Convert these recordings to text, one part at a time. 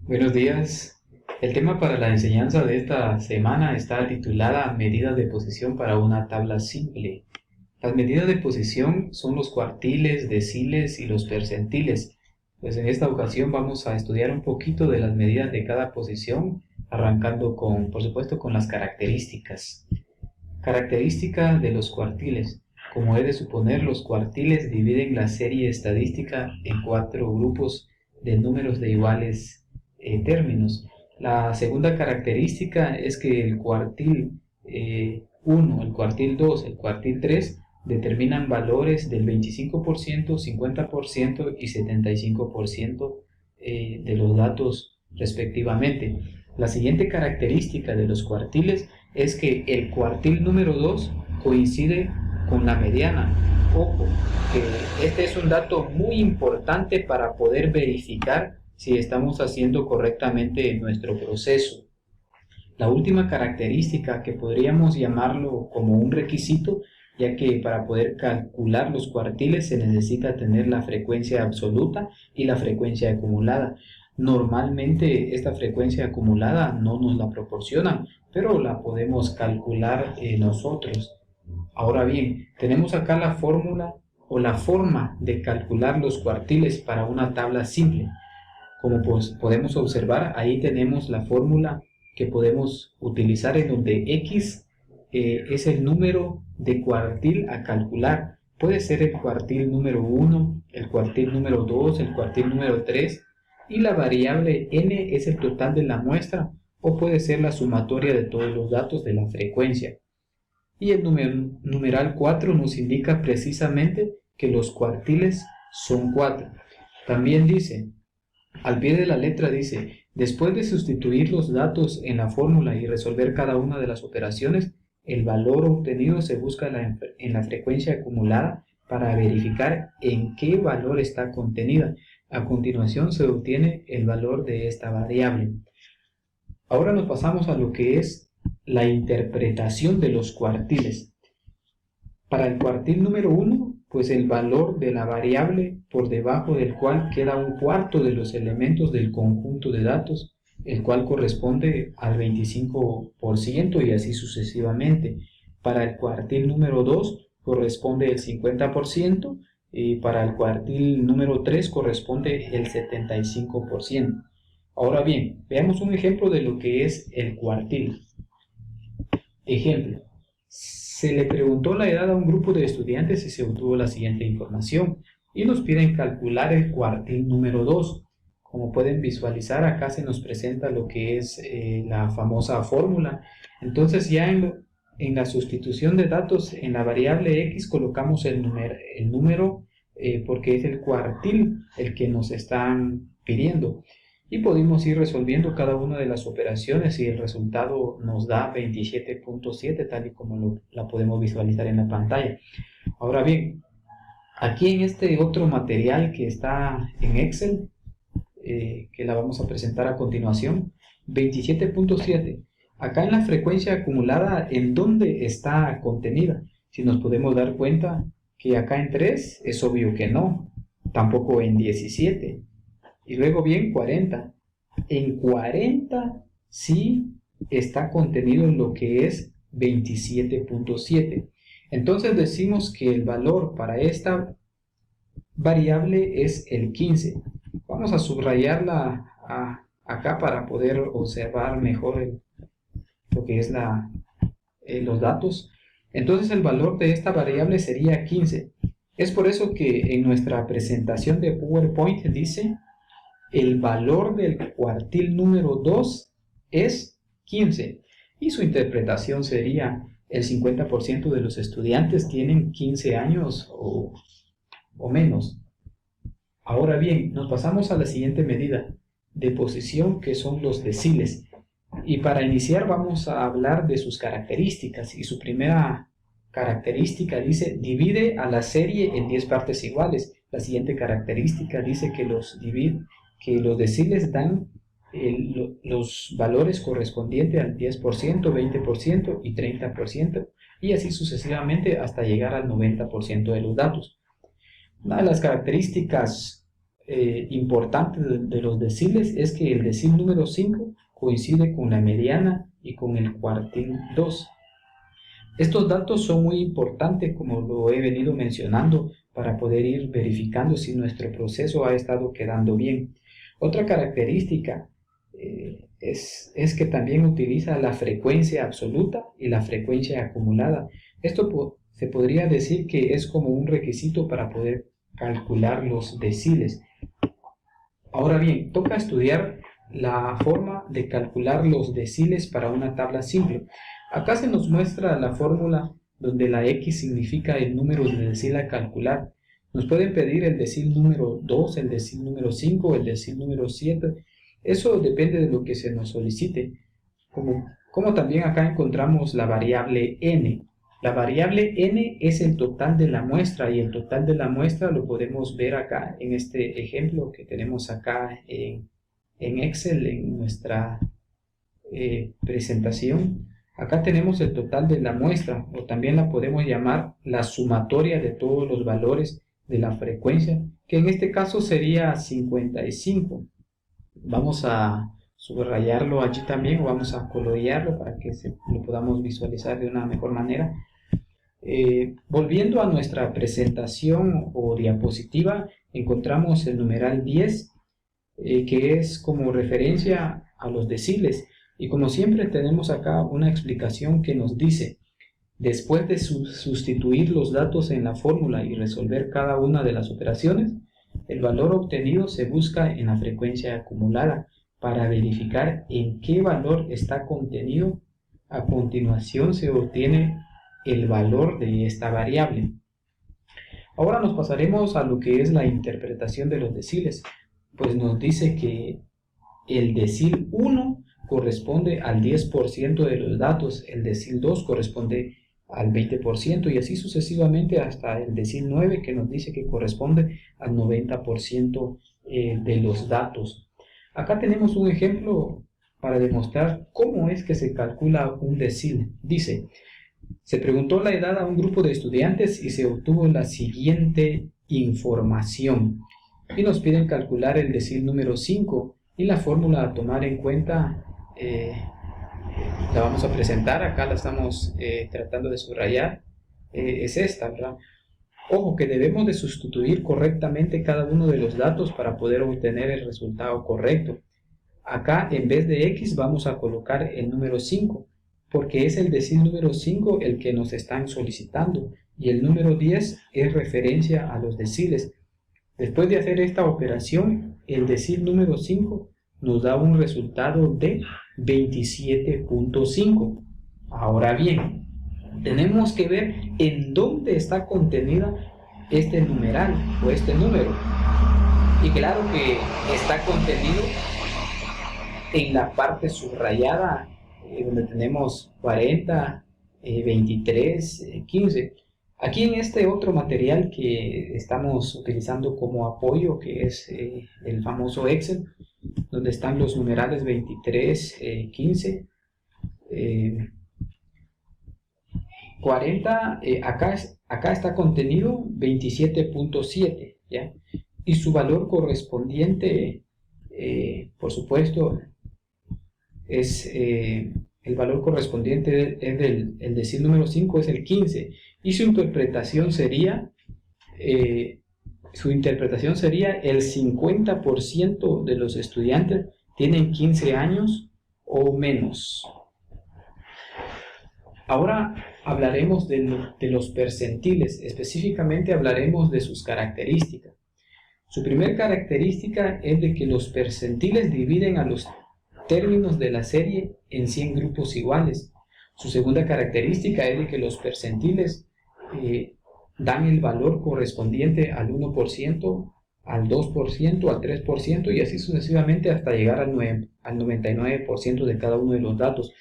Buenos días. El tema para la enseñanza de esta semana está titulada Medidas de posición para una tabla simple. Las medidas de posición son los cuartiles, deciles y los percentiles. Pues en esta ocasión vamos a estudiar un poquito de las medidas de cada posición, arrancando por supuesto, con las características. Característica de los cuartiles. Como he de suponer, los cuartiles dividen la serie estadística en 4 grupos de números de iguales términos. La segunda característica es que el cuartil 1, el cuartil 2, el cuartil 3 determinan valores del 25%, 50% y 75% de los datos respectivamente. La siguiente característica de los cuartiles es que el cuartil número 2 coincide con la mediana. Ojo, que este es un dato muy importante para poder verificar si estamos haciendo correctamente nuestro proceso. La última característica, que podríamos llamarlo como un requisito, ya que para poder calcular los cuartiles se necesita tener la frecuencia absoluta y la frecuencia acumulada. Normalmente esta frecuencia acumulada no nos la proporcionan, pero la podemos calcular nosotros. Ahora bien, tenemos acá la fórmula o la forma de calcular los cuartiles para una tabla simple. Como podemos observar, ahí tenemos la fórmula que podemos utilizar, en donde X es el número de cuartil a calcular. Puede ser el cuartil número 1, el cuartil número 2, el cuartil número 3, y la variable n es el total de la muestra, o puede ser la sumatoria de todos los datos de la frecuencia. Y el numeral 4 nos indica precisamente que los cuartiles son 4. También dice, al pie de la letra dice, después de sustituir los datos en la fórmula y resolver cada una de las operaciones, el valor obtenido se busca en la frecuencia acumulada para verificar en qué valor está contenida. A continuación se obtiene el valor de esta variable. Ahora nos pasamos a lo que es la interpretación de los cuartiles. Para el cuartil número 1, pues el valor de la variable por debajo del cual queda un cuarto de los elementos del conjunto de datos, el cual corresponde al 25% y así sucesivamente. Para el cuartil número 2 corresponde el 50% y para el cuartil número 3 corresponde el 75%. Ahora bien, veamos un ejemplo de lo que es el cuartil. Ejemplo. Se le preguntó la edad a un grupo de estudiantes y se obtuvo la siguiente información, y nos piden calcular el cuartil número 2. Como pueden visualizar, acá se nos presenta lo que es la famosa fórmula. Entonces ya en la sustitución de datos en la variable x colocamos el número porque es el cuartil el que nos están pidiendo. Y podemos ir resolviendo cada una de las operaciones y el resultado nos da 27.7, tal y como la podemos visualizar en la pantalla. Ahora bien, aquí en este otro material que está en Excel, que la vamos a presentar a continuación, 27.7, acá en la frecuencia acumulada, ¿en dónde está contenida? Si nos podemos dar cuenta que acá en 3 es obvio que no, tampoco en 17. Y luego bien, 40. En 40 sí está contenido en lo que es 27.7. Entonces decimos que el valor para esta variable es el 15. Vamos a subrayarla acá para poder observar mejor lo que es los datos. Entonces el valor de esta variable sería 15. Es por eso que en nuestra presentación de PowerPoint dice: el valor del cuartil número 2 es 15, y su interpretación sería: el 50% de los estudiantes tienen 15 años o menos. Ahora bien, nos pasamos a la siguiente medida de posición, que son los deciles. Y para iniciar vamos a hablar de sus características, y su primera característica dice: divide a la serie en 10 partes iguales. La siguiente característica dice que los deciles dan los valores correspondientes al 10%, 20% y 30%, y así sucesivamente hasta llegar al 90% de los datos. Una de las características importante de los deciles es que el decil número 5 coincide con la mediana y con el cuartil 2. Estos datos son muy importantes, como lo he venido mencionando, para poder ir verificando si nuestro proceso ha estado quedando bien. Otra característica es que también utiliza la frecuencia absoluta y la frecuencia acumulada. Esto se podría decir que es como un requisito para poder calcular los deciles. Ahora bien, toca estudiar la forma de calcular los deciles para una tabla simple. Acá se nos muestra la fórmula donde la X significa el número de decil a calcular. Nos pueden pedir el decil número 2, el decil número 5, el decil número 7. Eso depende de lo que se nos solicite. Como también acá encontramos la variable n. La variable n es el total de la muestra, y el total de la muestra lo podemos ver acá en este ejemplo que tenemos acá en Excel, en nuestra presentación. Acá tenemos el total de la muestra, o también la podemos llamar la sumatoria de todos los valores de la frecuencia, que en este caso sería 55. Vamos a subrayarlo allí también, o vamos a colorearlo para que lo podamos visualizar de una mejor manera. Volviendo a nuestra presentación o diapositiva, encontramos el numeral 10, que es como referencia a los deciles. Y como siempre tenemos acá una explicación que nos dice: después de sustituir los datos en la fórmula y resolver cada una de las operaciones, el valor obtenido se busca en la frecuencia acumulada para verificar en qué valor está contenido. A continuación se obtiene el valor de esta variable. Ahora nos pasaremos a lo que es la interpretación de los deciles, pues nos dice que el decil 1 corresponde al 10% de los datos, el decil 2 corresponde al 20% y así sucesivamente hasta el decil 9, que nos dice que corresponde al 90% de los datos. Acá tenemos un ejemplo para demostrar cómo es que se calcula un decil. Dice: se preguntó la edad a un grupo de estudiantes y se obtuvo la siguiente información. Y nos piden calcular el decil número 5, y la fórmula a tomar en cuenta la vamos a presentar. Acá la estamos tratando de subrayar. Es esta, ¿verdad? Ojo, que debemos de sustituir correctamente cada uno de los datos para poder obtener el resultado correcto. Acá, en vez de X, vamos a colocar el número 5, porque es el decil número 5 el que nos están solicitando, y el número 10 es referencia a los deciles. Después de hacer esta operación, el decil número 5 nos da un resultado de 27.5. Ahora bien, tenemos que ver en dónde está contenida este numeral o este número. Y claro que está contenido en la parte subrayada, donde tenemos 40, 23, 15. Aquí en este otro material que estamos utilizando como apoyo, que es el famoso Excel, donde están los numerales 23, 15, 40, acá está contenido 27.7, ¿ya? Y su valor correspondiente, por supuesto, es el valor correspondiente es el decil número 5 es el 15, y su interpretación sería el 50% de los estudiantes tienen 15 años o menos. Ahora hablaremos de los percentiles, específicamente hablaremos de sus características. Su primera característica es de que los percentiles dividen a los términos de la serie en 100 grupos iguales. Su segunda característica es de que los percentiles dan el valor correspondiente al 1%, al 2%, al 3% y así sucesivamente hasta llegar al 99% de cada uno de los datos.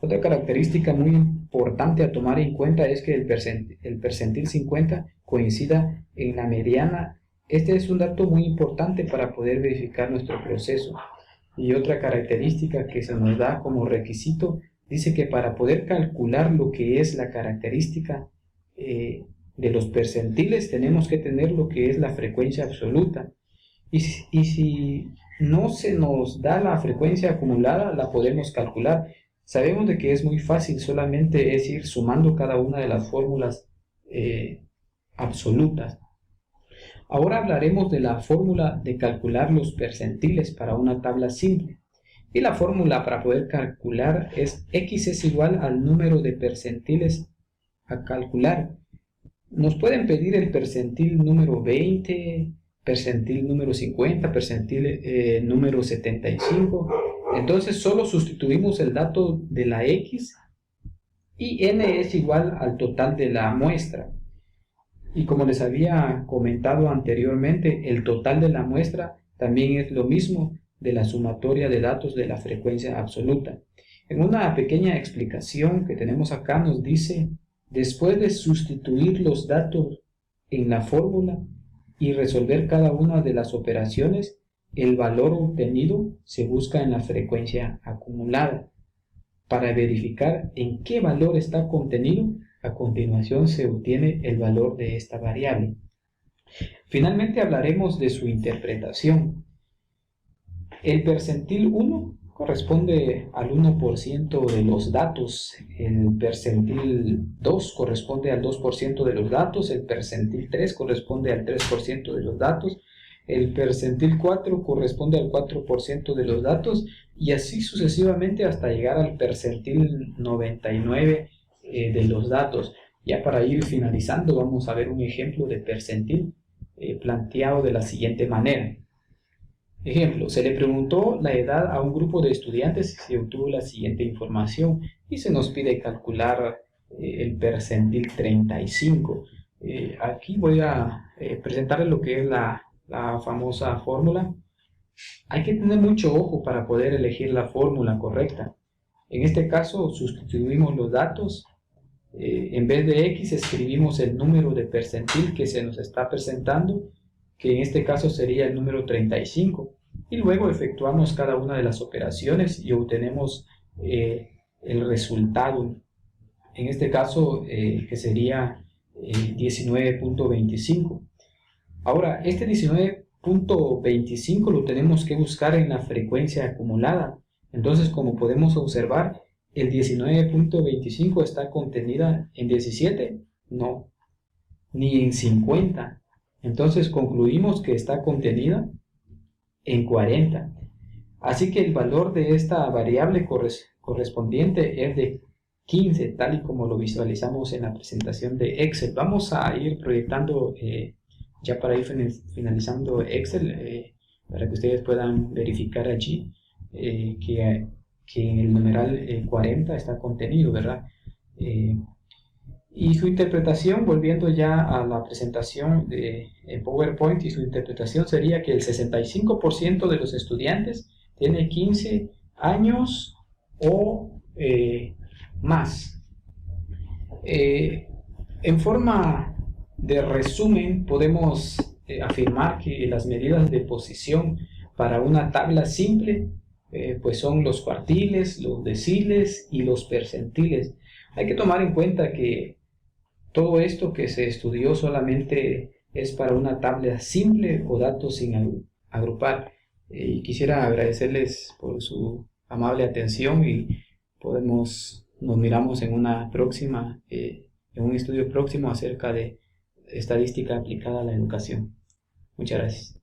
Otra característica muy importante a tomar en cuenta es que el percentil 50 coincida en la mediana. Este es un dato muy importante para poder verificar nuestro proceso. Y otra característica que se nos da como requisito, dice que para poder calcular lo que es la característica de los percentiles tenemos que tener lo que es la frecuencia absoluta. Y si no se nos da la frecuencia acumulada, la podemos calcular. Sabemos de que es muy fácil, solamente es ir sumando cada una de las fórmulas absolutas. Ahora hablaremos de la fórmula de calcular los percentiles para una tabla simple. Y la fórmula para poder calcular es x es igual al número de percentiles a calcular. Nos pueden pedir el percentil número 20, percentil número 50, percentil número 75. Entonces solo sustituimos el dato de la x y n es igual al total de la muestra. Y como les había comentado anteriormente, el total de la muestra también es lo mismo de la sumatoria de datos de la frecuencia absoluta. En una pequeña explicación que tenemos acá nos dice: después de sustituir los datos en la fórmula y resolver cada una de las operaciones, el valor obtenido se busca en la frecuencia acumulada. Para verificar en qué valor está contenido, a continuación se obtiene el valor de esta variable. Finalmente hablaremos de su interpretación. El percentil 1 corresponde al 1% de los datos, el percentil 2 corresponde al 2% de los datos, el percentil 3 corresponde al 3% de los datos, el percentil 4 corresponde al 4% de los datos, y así sucesivamente hasta llegar al percentil 99 de los datos. Ya para ir finalizando, vamos a ver un ejemplo de percentil planteado de la siguiente manera. Ejemplo, se le preguntó la edad a un grupo de estudiantes y se obtuvo la siguiente información y se nos pide calcular el percentil 35. Aquí voy a presentarles lo que es la famosa fórmula. Hay que tener mucho ojo para poder elegir la fórmula correcta. En este caso sustituimos los datos. En vez de x escribimos el número de percentil que se nos está presentando, que en este caso sería el número 35, y luego efectuamos cada una de las operaciones y obtenemos el resultado, en este caso que sería 19.25. Ahora, este 19.25 lo tenemos que buscar en la frecuencia acumulada. Entonces, como podemos observar, el 19.25 está contenida en 17, no, ni en 50. Entonces concluimos que está contenida en 40. Así que el valor de esta variable correspondiente es de 15, tal y como lo visualizamos en la presentación de Excel. Vamos a ir proyectando ya para ir finalizando Excel, para que ustedes puedan verificar allí que en el numeral 40 está contenido, ¿verdad? Y su interpretación, volviendo ya a la presentación de PowerPoint, y su interpretación sería que el 65% de los estudiantes tiene 15 años o más. En forma de resumen, podemos afirmar que las medidas de posición para una tabla simple pues son los cuartiles, los deciles y los percentiles. Hay que tomar en cuenta que todo esto que se estudió solamente es para una tabla simple o datos sin agrupar. Y quisiera agradecerles por su amable atención y nos miramos en una próxima, en un estudio próximo acerca de estadística aplicada a la educación. Muchas gracias.